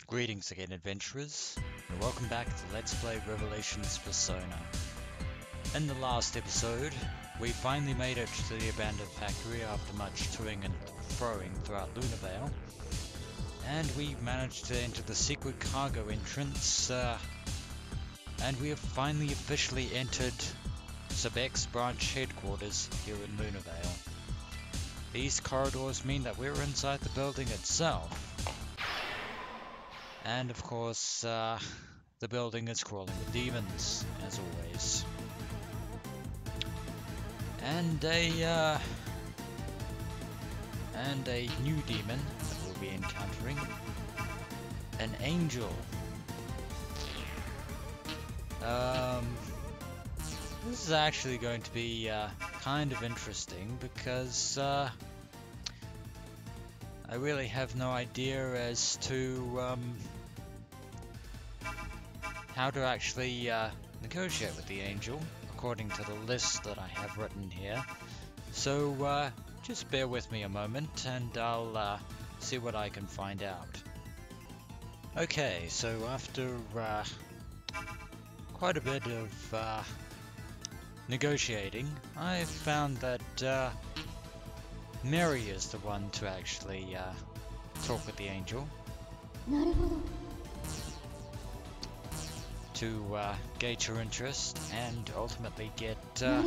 Greetings again, adventurers, and welcome back to Let's Play Revelations Persona. In the last episode, we finally made it to the abandoned factory after much toing and froing throughout Lunavale, and we managed to enter the secret cargo entrance, and we have finally officially entered Sebek's branch headquarters here in Lunavale. These corridors mean that we're inside the building itself. And of course, the building is crawling with demons, as always. And a new demon that we'll be encountering. An angel. This is actually going to be kind of interesting because I really have no idea as to how to actually negotiate with the angel, according to the list that I have written here. So just bear with me a moment and I'll see what I can find out. Okay, so after quite a bit of negotiating, I found that Mary is the one to actually talk with the angel to gauge her interest and ultimately get her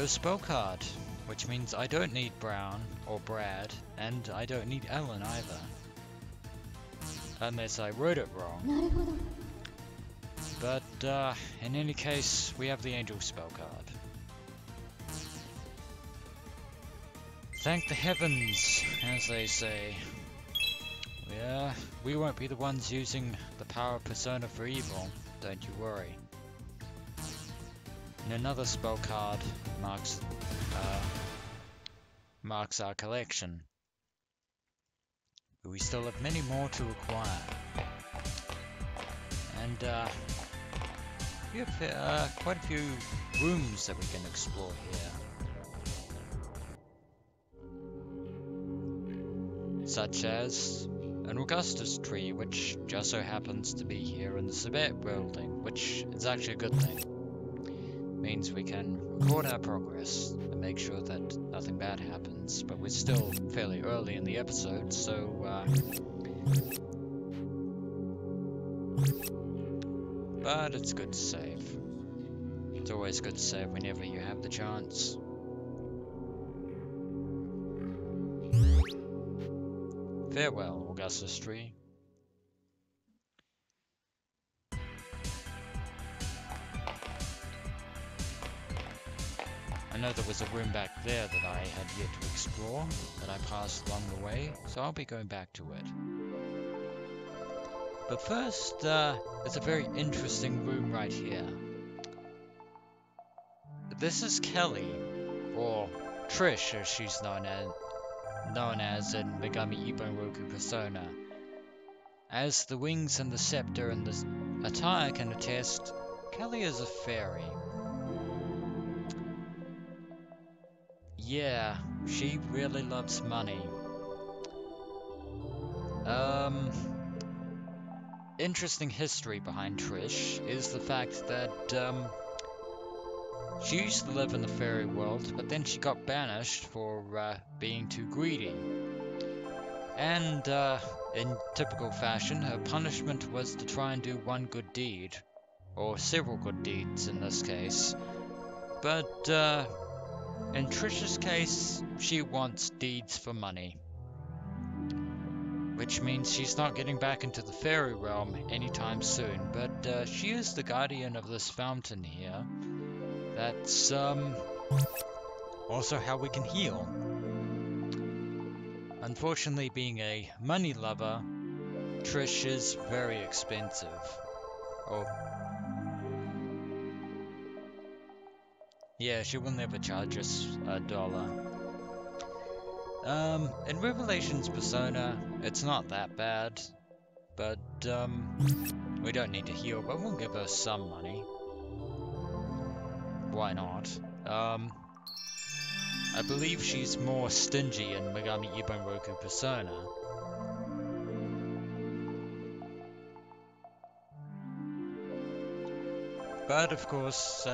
spell card, which means I don't need Brown or Brad, and I don't need Ellen either, unless I wrote it wrong. But in any case, we have the angel spell card. Thank the heavens, as they say. Yeah, we won't be the ones using the power of Persona for evil, don't you worry. And another spell card marks our collection. But we still have many more to acquire. And we have quite a few rooms that we can explore here. Such as an Augustus tree, which just so happens to be here in the Sebek building, which is actually a good thing. Means we can record our progress and make sure that nothing bad happens, but we're still fairly early in the episode, so but it's good to save. It's always good to save whenever you have the chance. Farewell, Augustus tree. I know there was a room back there that I had yet to explore, that I passed along the way, so I'll be going back to it. But first, there's a very interesting room right here. This is Kelly, or Trish as she's known as in Megami Tensei Persona. As the wings and the scepter and the attire can attest, Kelly is a fairy. Yeah, she really loves money. Interesting history behind Trish is the fact that she used to live in the fairy world, but then she got banished for being too greedy. And in typical fashion, her punishment was to try and do one good deed, or several good deeds in this case. But in Trish's case, she wants deeds for money. Which means she's not getting back into the fairy realm anytime soon, but she is the guardian of this fountain here. That's also how we can heal. Unfortunately, being a money lover, Trish is very expensive. Oh. Yeah, she will never charge us $1. In Revelations Persona, it's not that bad, but we don't need to heal, but we'll give her some money. Why not? I believe she's more stingy in Megami Tensei Persona. But of course,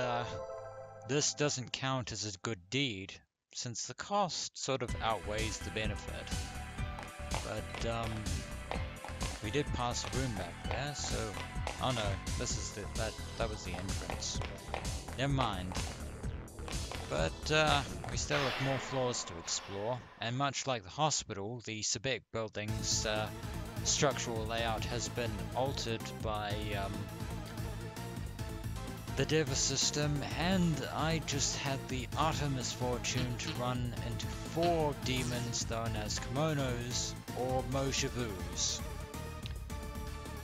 this doesn't count as a good deed, since the cost sort of outweighs the benefit. But we did pass a room back there, so oh no, this is that was the entrance. Never mind. But we still have more floors to explore, and much like the hospital, the Sebek building's structural layout has been altered by the Deva system, and I just had the utter misfortune to run into 4 demons known as kimonos or Moshavus.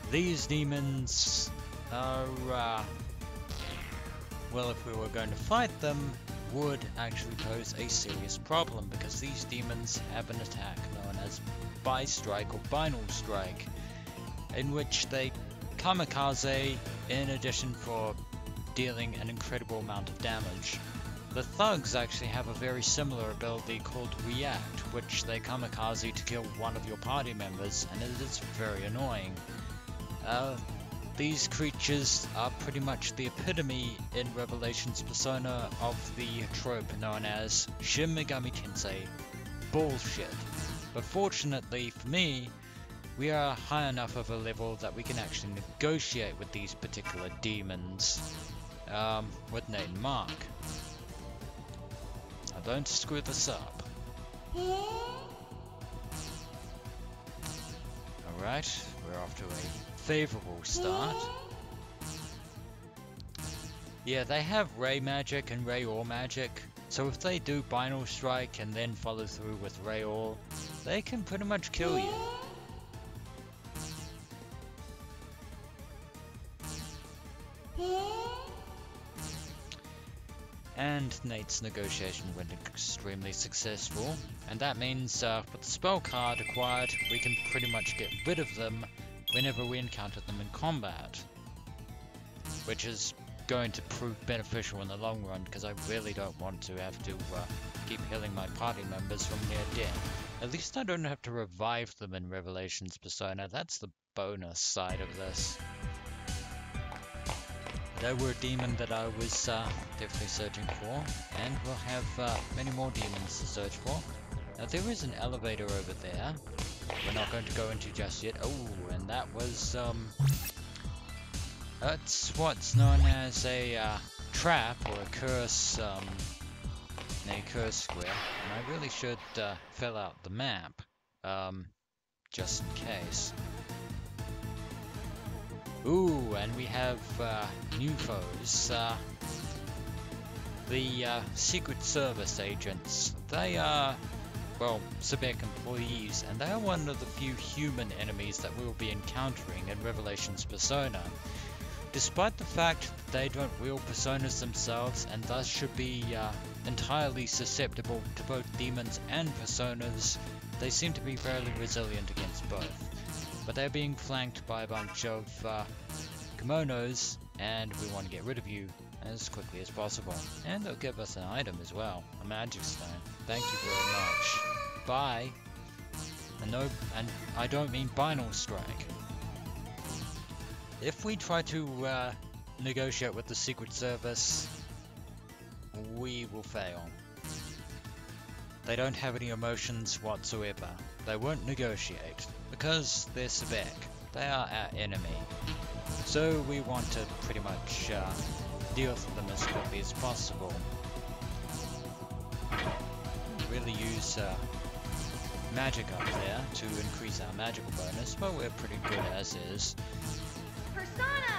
These demons are, well, if we were going to fight them, would actually pose a serious problem, because these demons have an attack known as Bi-Strike or Binal Strike, in which they kamikaze in addition for dealing an incredible amount of damage. The thugs actually have a very similar ability called React, which they kamikaze to kill one of your party members, and it is very annoying. These creatures are pretty much the epitome in Revelation's persona of the trope known as Shin Megami Tensei bullshit. But fortunately for me, we are high enough of a level that we can actually negotiate with these particular demons. With Nate and Mark. Now don't screw this up. Alright, we're off to a favorable start. Yeah, they have Ray Magic and Ray All Magic, so if they do Binal Strike and then follow through with Ray All, they can pretty much kill you. And Nate's negotiation went extremely successful, and that means with the spell card acquired, we can pretty much get rid of them whenever we encounter them in combat, which is going to prove beneficial in the long run, because I really don't want to have to keep healing my party members from near death. At least I don't have to revive them in Revelation's persona. That's the bonus side of this. They were a demon that I was definitely searching for, and we'll have many more demons to search for. Now there is an elevator over there, we're not going to go into just yet. Oh, and that was, that's what's known as a trap or a curse, in a curse square, and I really should fill out the map, just in case. Ooh, and we have new foes. The Secret Service agents. They are, well, Sebek employees, and they are one of the few human enemies that we will be encountering in Revelation's persona. Despite the fact that they don't wield personas themselves, and thus should be entirely susceptible to both demons and personas, they seem to be fairly resilient against both. But they're being flanked by a bunch of kimonos, and we want to get rid of you as quickly as possible. And they'll give us an item as well, a magic stone. Thank you very much. Bye. And no, and I don't mean Binal Strike. If we try to negotiate with the Secret Service, we will fail. They don't have any emotions whatsoever. They won't negotiate, because they're Sebek. They are our enemy. So we want to pretty much deal with them as quickly as possible. Really use magic up there to increase our magical bonus, but we're pretty good as is.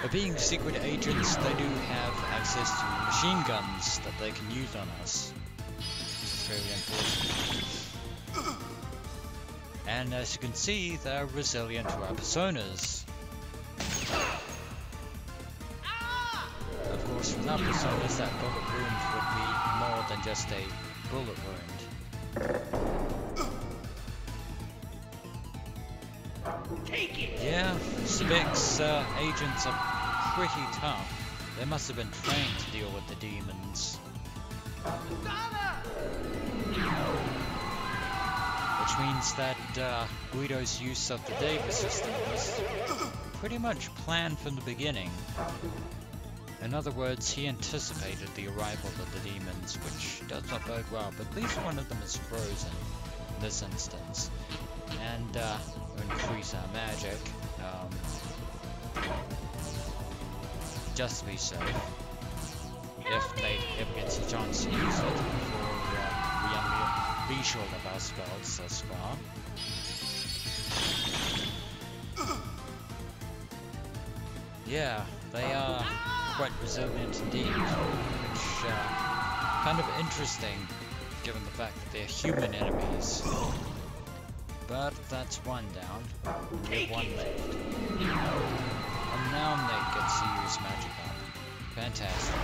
But being secret agents, they do have access to machine guns that they can use on us. Very unfortunate. And as you can see, they're resilient to our personas. Of course, without personas, that bullet wound would be more than just a bullet wound. Take it! Yeah, Sebek's agents are pretty tough. They must have been trained to deal with the demons. Which means that Guido's use of the Deva system was pretty much planned from the beginning. In other words, he anticipated the arrival of the demons, which does not bode well, but at least one of them is frozen in this instance. And we'll increase our magic, just to be safe, if Nate ever gets a chance to use it before we unleash all of our spells thus far. Yeah, they are quite resilient indeed, which kind of interesting given the fact that they're human enemies. But that's one down. We have one left. And now Nate gets to use magic up. Fantastic.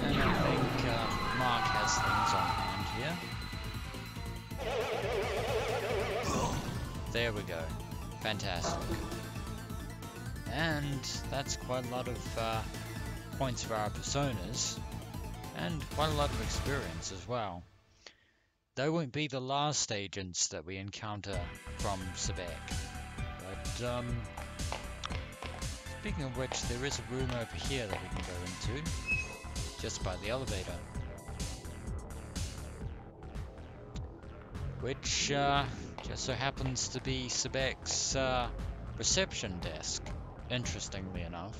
And I think Mark has things on hand here. There we go. Fantastic. And that's quite a lot of points for our personas, and quite a lot of experience as well. They won't be the last agents that we encounter from Sebek. But speaking of which, there is a room over here that we can go into, just by the elevator. Which just so happens to be Sebek's reception desk, interestingly enough.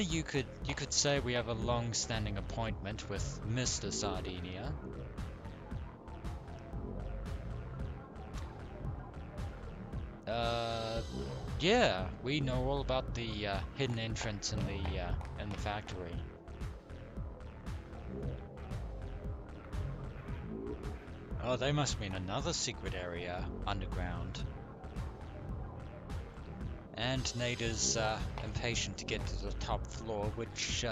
You could say we have a long-standing appointment with Mr. Sardinia. Yeah, we know all about the hidden entrance in the factory. Oh, they must mean another secret area underground. And Nate is impatient to get to the top floor, which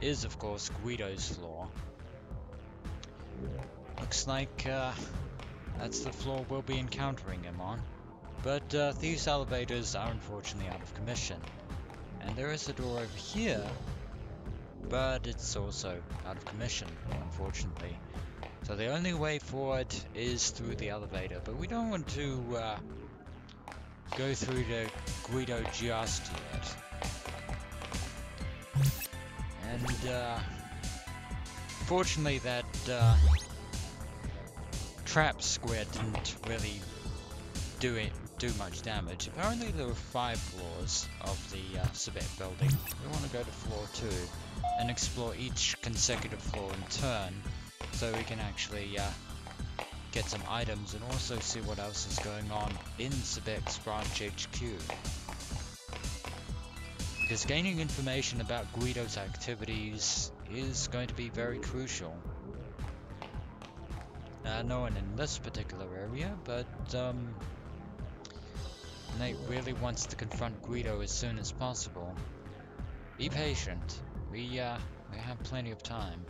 is, of course, Guido's floor. Looks like that's the floor we'll be encountering him on. But these elevators are unfortunately out of commission. And there is a door over here, but it's also out of commission, unfortunately. So the only way forward is through the elevator, but we don't want to go through to Guido just yet. And fortunately that trap square didn't really do much damage. Apparently there were 5 floors of the Sebek building. We want to go to floor 2 and explore each consecutive floor in turn, so we can actually get some items and also see what else is going on in Sebek's branch HQ. Because gaining information about Guido's activities is going to be very crucial. No one in this particular area, but Nate really wants to confront Guido as soon as possible. Be patient. We have plenty of time.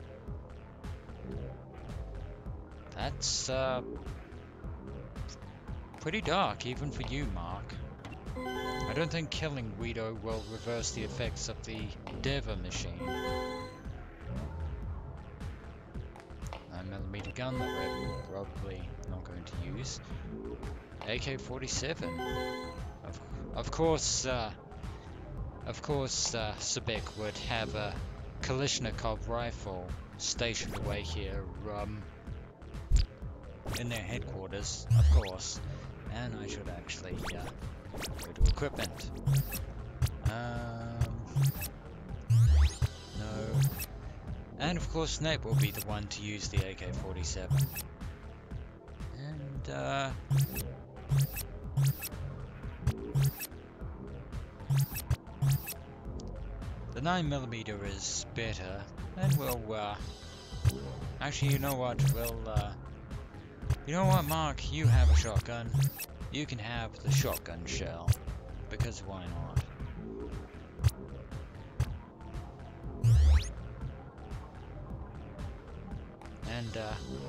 That's pretty dark, even for you, Mark. I don't think killing Guido will reverse the effects of the Deva machine. 9mm gun that we're probably not going to use. AK-47. Of course, Sebek would have a Kalashnikov rifle stationed away here, in their headquarters, of course. And I should actually go to equipment. No. And of course Nate will be the one to use the AK-47. And the 9mm is better, and we'll actually, you know what, you know what, Mark, you have a shotgun. You can have the shotgun shell, because why not? And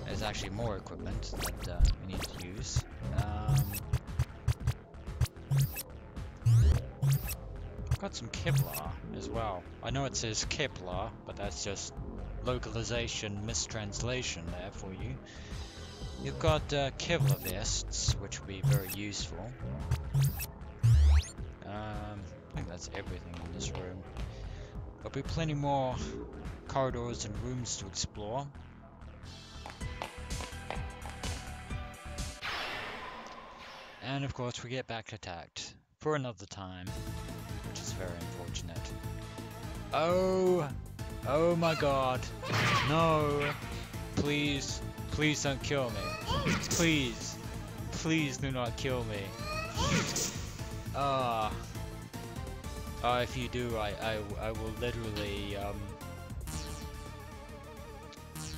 there's actually more equipment that we need to use. Got some Kevlar as well. I know it says Kevlar, but that's just localization mistranslation there for you. You've got Kevlar vests, which will be very useful. I think that's everything in this room. There'll be plenty more corridors and rooms to explore. And of course we get back attacked for another time, which is very unfortunate. Oh my god, no, please don't kill me, please do not kill me. If you do, I will literally,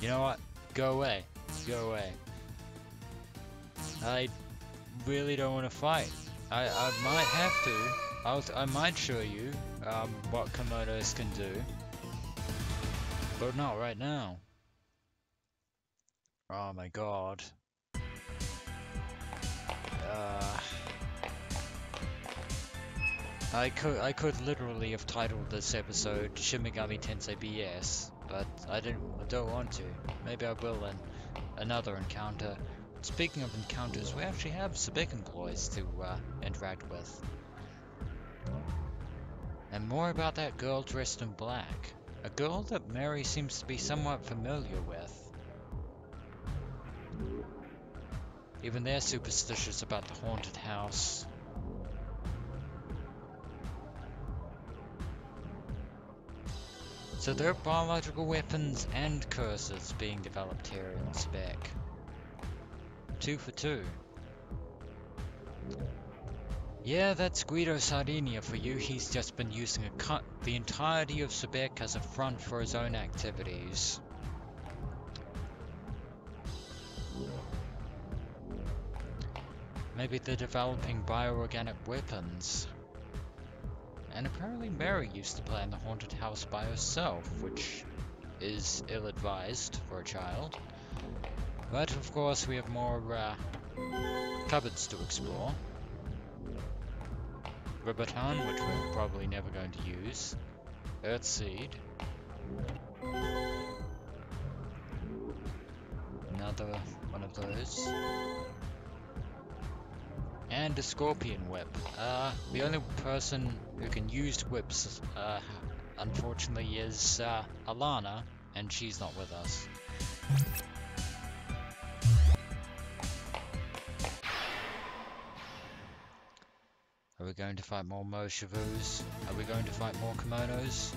you know what, go away, I really don't want to fight. I might have to. I might show you what komodos can do, but not right now. Oh my god. I could literally have titled this episode Shin Megami Tensei BS, but I don't want to. Maybe I will in another encounter. Speaking of encounters, we actually have civic employees to interact with. And more about that girl dressed in black. A girl that Mary seems to be somewhat familiar with. Even they're superstitious about the haunted house. So there are biological weapons and curses being developed here in spec. 2 for 2. Yeah, that's Guido Sardinia for you. He's just been using the entirety of Sebek as a front for his own activities. Maybe they're developing bioorganic weapons. And apparently Mary used to play in the haunted house by herself, which is ill-advised for a child. But of course we have more cupboards to explore. Ribotan, which we're probably never going to use. Earthseed. Another one of those. And a scorpion whip. The only person who can use whips, unfortunately, is Alana, and she's not with us. Are we going to fight more Moshavus? Are we going to fight more kimonos?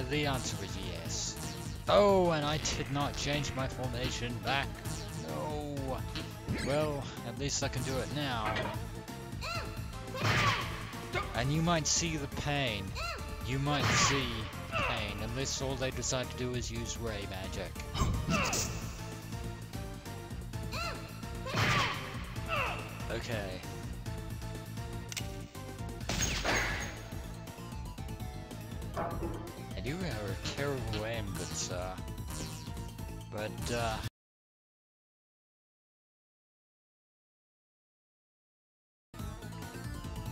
The answer is yes. Oh, and I did not change my formation back. No. Well, at least I can do it now. And you might see the pain. You might see pain, unless all they decide to do is use ray magic. Okay. And you are a terrible aim, good sir. But,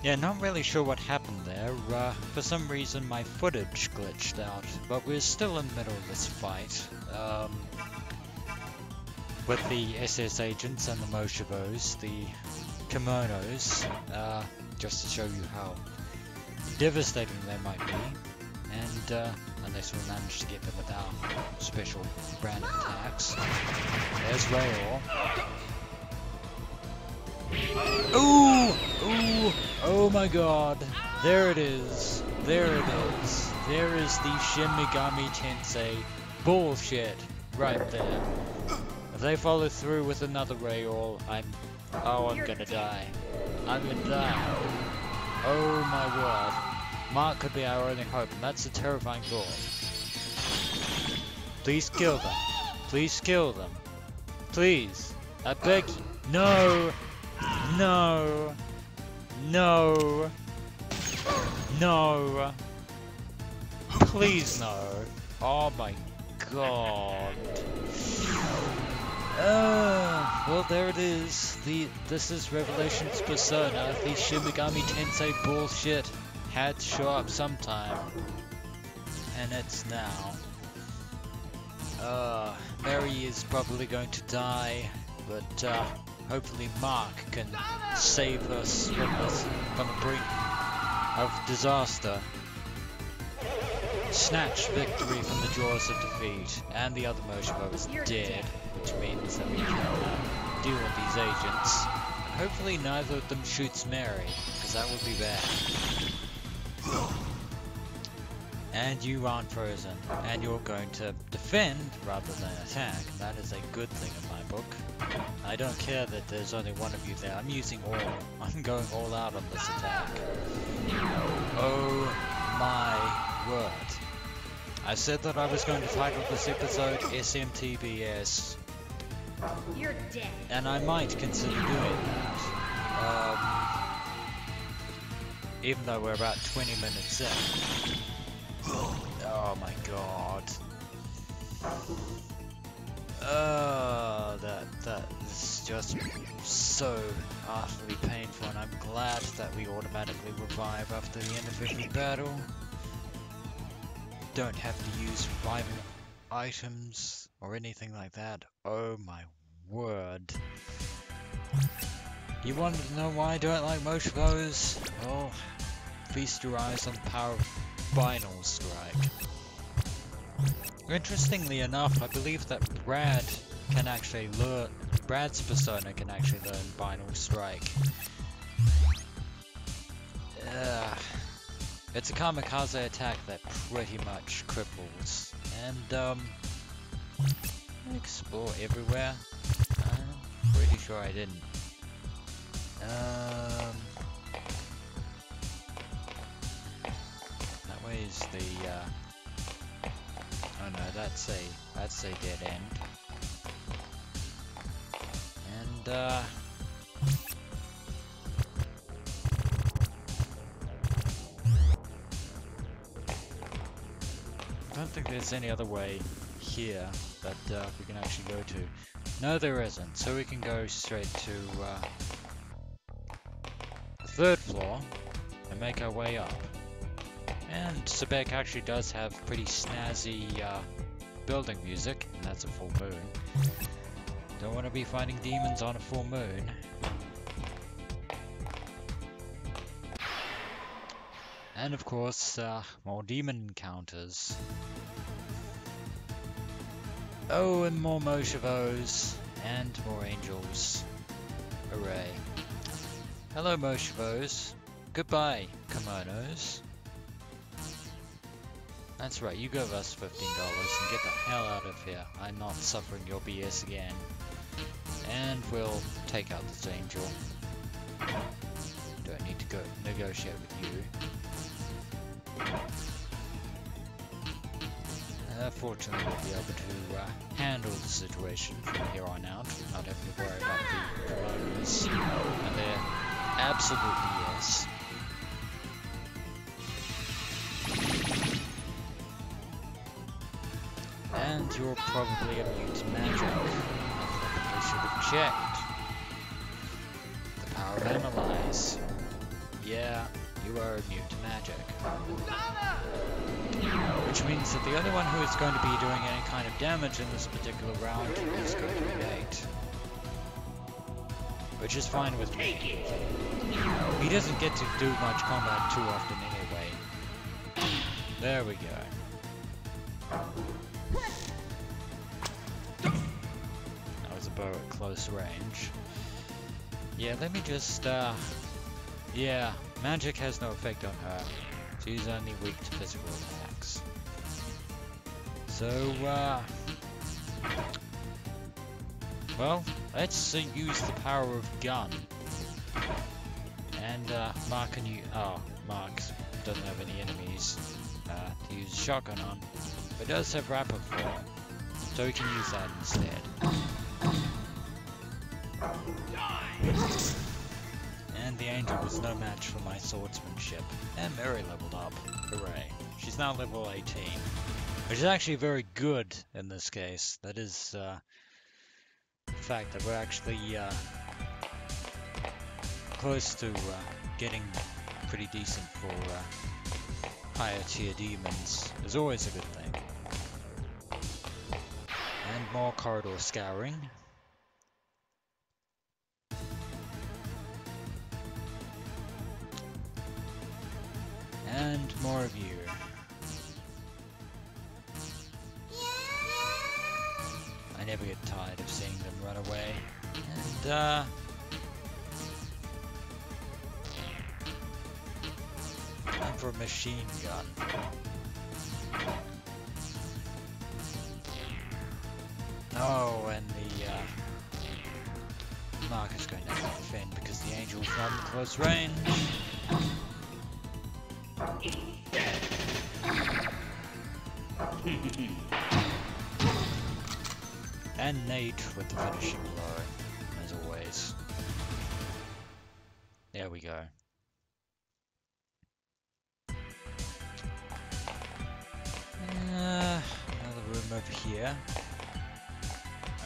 yeah, not really sure what happened there. For some reason my footage glitched out, but we're still in the middle of this fight. With the SS agents and the Moshavos, the kimonos, just to show you how devastating they might be. And, unless we manage to get them with our special brand of attacks. There's Rayor. Ooh! Ooh! Oh my god! There it is! There it is! There is the Shin Megami Tensei bullshit right there. If they follow through with another Rayor, I'm gonna die. I'm gonna die. Oh my word. Mark could be our only hope, and that's a terrifying thought. Please kill them. Please kill them. Please. I beg you. No! No! No! No! Please no! Oh my god! Well there it is. This is Revelation's Persona. The Shin Megami Tensei bullshit had to show up sometime. And it's now. Mary is probably going to die, but hopefully Mark can save us from the brink of disaster. Snatch victory from the jaws of defeat, and the other Moshimo is dead, which means that we can deal with these agents. Hopefully neither of them shoots Mary, because that would be bad. And you aren't frozen, and you're going to defend rather than attack. That is a good thing in my book. I don't care that there's only one of you there. I'm going all out on this attack. Oh my word. I said that I was going to title this episode SMTBS. You're dead. And I might consider doing that. Even though we're about 20 minutes in. Oh my god. That is just so utterly painful, and I'm glad that we automatically revive after the end of every battle. Don't have to use revival items or anything like that. Oh my word. You wanted to know why I don't like Moshivos? Well, feast your eyes on the power of Spinal Strike. Interestingly enough, I believe that Brad's persona can actually learn Spinal Strike. It's a kamikaze attack that pretty much cripples. And, explore everywhere? I'm pretty sure I didn't. That way is the, oh no, that's a dead end. And, I don't think there's any other way here that we can actually go to. No, there isn't. So we can go straight to the third floor and make our way up. And Sebek actually does have pretty snazzy building music, and that's a full moon. Don't want to be fighting demons on a full moon. And of course, more demon encounters. Oh, and more Moshivos, and more angels. Hooray. Hello, Moshivos. Goodbye, kimonos. That's right, you give us $15 and get the hell out of here. I'm not suffering your BS again. And we'll take out this angel. Don't need to go negotiate with you. Fortunately, we'll be able to handle the situation from here on out, not having to worry about the promoters and their absolute BS. And you're probably immune to magic. I should have checked. The power of Analyze. Yeah, you are immune to magic. Which means that the only one who is going to be doing any kind of damage in this particular round is going to be Nate. Which is fine with me. He doesn't get to do much combat too often anyway. There we go. That was a bow at close range. Yeah, let me just, yeah, magic has no effect on her. She's only weak to physical attacks. So, well, let's use the power of gun. And, Mark can use, Mark doesn't have any enemies to use a shotgun on, but does have rapid fire, so we can use that instead. And the angel was no match for my swordsmanship. And Mary leveled up. Hooray. She's now level 18. Which is actually very good in this case. That is the fact that we're actually close to getting pretty decent for higher tier demons. Is always a good thing. more corridor scouring. And more of you. I never get tired of seeing them run away. And time for a machine gun. Oh, and the Mark is going to have to defend because the angel's not in close range. And Nate with the finishing blow, as always. There we go. Another room over here.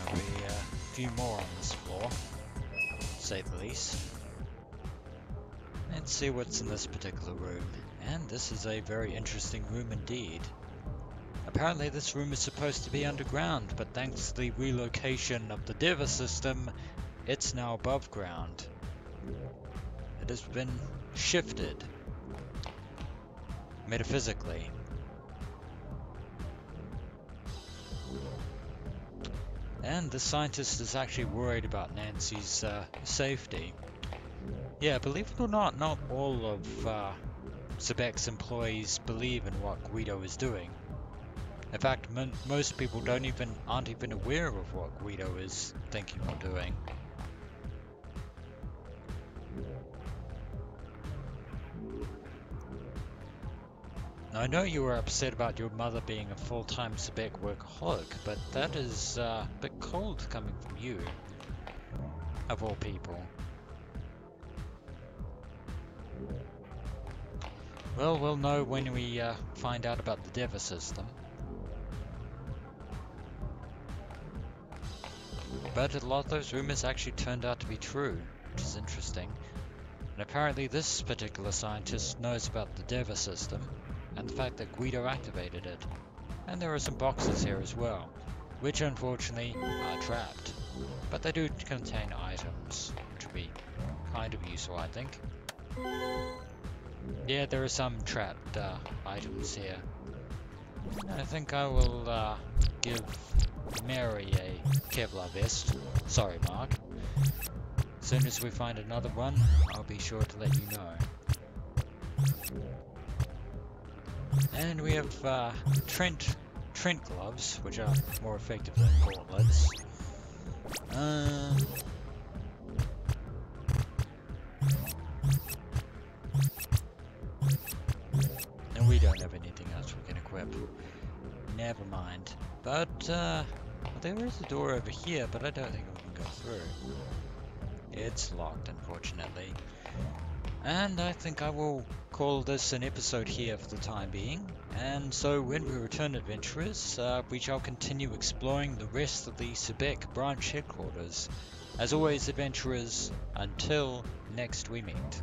There'll be a few more on this floor, to say the least. Let's see what's in this particular room. And this is a very interesting room indeed. Apparently this room is supposed to be underground, but thanks to the relocation of the Diva system, it's now above ground. It has been shifted metaphysically. And the scientist is actually worried about Nancy's safety. Yeah, believe it or not all of Sebek's employees believe in what Guido is doing. In fact, most people aren't even aware of what Guido is thinking or doing. Now, I know you were upset about your mother being a full-time Sebek workaholic, but that is a bit cold coming from you, of all people. Well, we'll know when we find out about the Diva system. But a lot of those rumors actually turned out to be true, which is interesting. And apparently this particular scientist knows about the Diva system, and the fact that Guido activated it. And there are some boxes here as well, which unfortunately are trapped. But they do contain items, which would be kind of useful, I think. Yeah, there are some trapped items here. I think I will give Mary a Kevlar vest. Sorry, Mark. As soon as we find another one, I'll be sure to let you know. And we have Trent gloves, which are more effective than gauntlets. And we don't have anything else we can equip. Never mind. But there is a door over here, but I don't think we can go through. It's locked, unfortunately. And I think I will call this an episode here for the time being. And so when we return, adventurers, we shall continue exploring the rest of the Sebek branch headquarters. As always, adventurers, until next we meet.